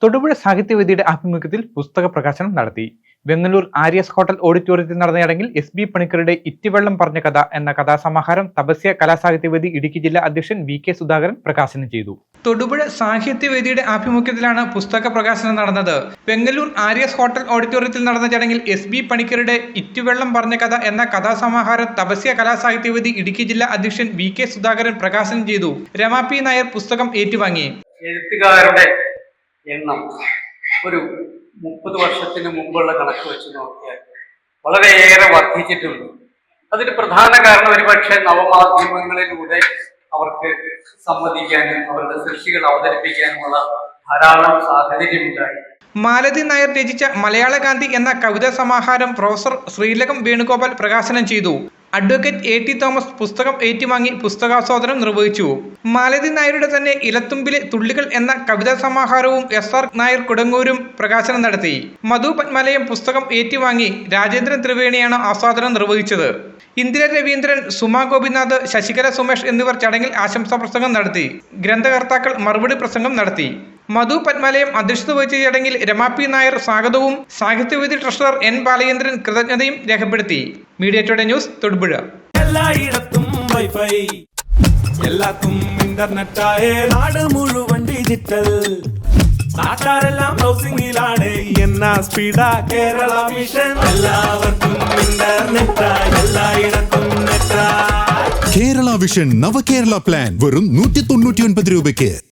തൊടുപുഴ സാഹിത്യവേദിയുടെ ആഭിമുഖ്യത്തിൽ പുസ്തക പ്രകാശനം നടത്തി. വെങ്ങല്ലൂർ ആര്യസ് ഹോട്ടൽ ഓഡിറ്റോറിയത്തിൽ നടന്ന ചടങ്ങിൽ എസ് ബി പണിക്കരുടെ ഇറ്റിവെള്ളം പറഞ്ഞ കഥ എന്ന കഥാസമാഹാരം തപസ്യ കലാസാഹിത്യവേദി ഇടുക്കി ജില്ലാ അധ്യക്ഷൻ വി.കെ. സുധാകരൻ പ്രകാശനം ചെയ്തു. തൊടുപുഴ സാഹിത്യവേദിയുടെ ആഭിമുഖ്യത്തിലാണ് പുസ്തക പ്രകാശനം നടന്നത്. വെങ്ങല്ലൂർ ആര്യസ് ഹോട്ടൽ ഓഡിറ്റോറിയത്തിൽ നടന്ന ചടങ്ങിൽ എസ് ബി പണിക്കരുടെ ഇറ്റിവെള്ളം പറഞ്ഞ കഥ എന്ന കഥാസമാഹാരം തപസ്യ കലാസാഹിത്യവേദി ഇടുക്കി ജില്ലാ അധ്യക്ഷൻ വി.കെ. സുധാകരൻ പ്രകാശനം ചെയ്തു. രമ പി. നായർ പുസ്തകം ഏറ്റുവാങ്ങി. എഴുത്തുകാരുടെ എണ്ണം ഒരു 30 വർഷത്തിന് മുമ്പുള്ള കണക്ക് വെച്ച് നോക്കിയാൽ വളരെയേറെ വർദ്ധിച്ചിട്ടുണ്ട്. അതിന് പ്രധാന കാരണം ഒരുപക്ഷെ നവമാധ്യമങ്ങളിലൂടെ അവർക്ക് സംവദിക്കാനും അവരുടെ സൃഷ്ടികൾ അവതരിപ്പിക്കാനുമുള്ള ധാരാളം സാഹചര്യമുണ്ടായി. മാലതി നായർ രചിച്ച മലയാള ഗാന്ധി എന്ന കവിതാ സമാഹാരം പ്രൊഫസർ ശ്രീലകം വേണുഗോപാൽ പ്രകാശനം ചെയ്തു. അഡ്വക്കേറ്റ് എ.ടി. തോമസ് പുസ്തകം ഏറ്റുവാങ്ങി പുസ്തകാസ്വാദനം നിർവഹിച്ചു. മാലതി നായരുടെ തന്നെ ഇലത്തുമ്പിലെ തുള്ളികൾ എന്ന കവിതാ സമാഹാരവും എസ്.ആർ. നായർ കുടങ്ങൂരും പ്രകാശനം നടത്തി. മധു പത്മാലയം പുസ്തകം ഏറ്റുവാങ്ങി. രാജേന്ദ്രൻ ത്രിവേണിയാണ് ആസ്വാദനം നിർവഹിച്ചത്. ഇന്ദിര രവീന്ദ്രൻ, സുമാ ഗോപിനാഥ്, ശശികല സുമേഷ് എന്നിവർ ചടങ്ങിൽ ആശംസാ പ്രസംഗം നടത്തി. ഗ്രന്ഥകർത്താക്കൾ മറുപടി പ്രസംഗം നടത്തി. മധു പത്മാലയം അധ്യക്ഷത വഹിച്ച ചടങ്ങിൽ രമ പി. നായർ സ്വാഗതവും സാഹിത്യവേദി ട്രഷറർ എൻ. ബാലചന്ദ്രൻ കൃതജ്ഞതയും രേഖപ്പെടുത്തി. Media today news, Thodupuzha. എല്ലായിടത്തും വൈഫൈ, എല്ലാത്തും ഇന്റർനെറ്റായേ, നാട് മുഴുവൻ ഡിജിറ്റൽ. നാട്ടാരെല്ലാം ബ്രൗസിംഗിലാണ്. എന്നാ സ്പീഡാ കേരള മിഷൻ. എല്ലാവർക്കും ഇന്റർനെറ്റായി, എല്ലായിടത്തും നെറ്റായി. കേരള വിഷൻ നവകേരള പ്ലാൻ വെറും 199 രൂപയ്ക്ക്.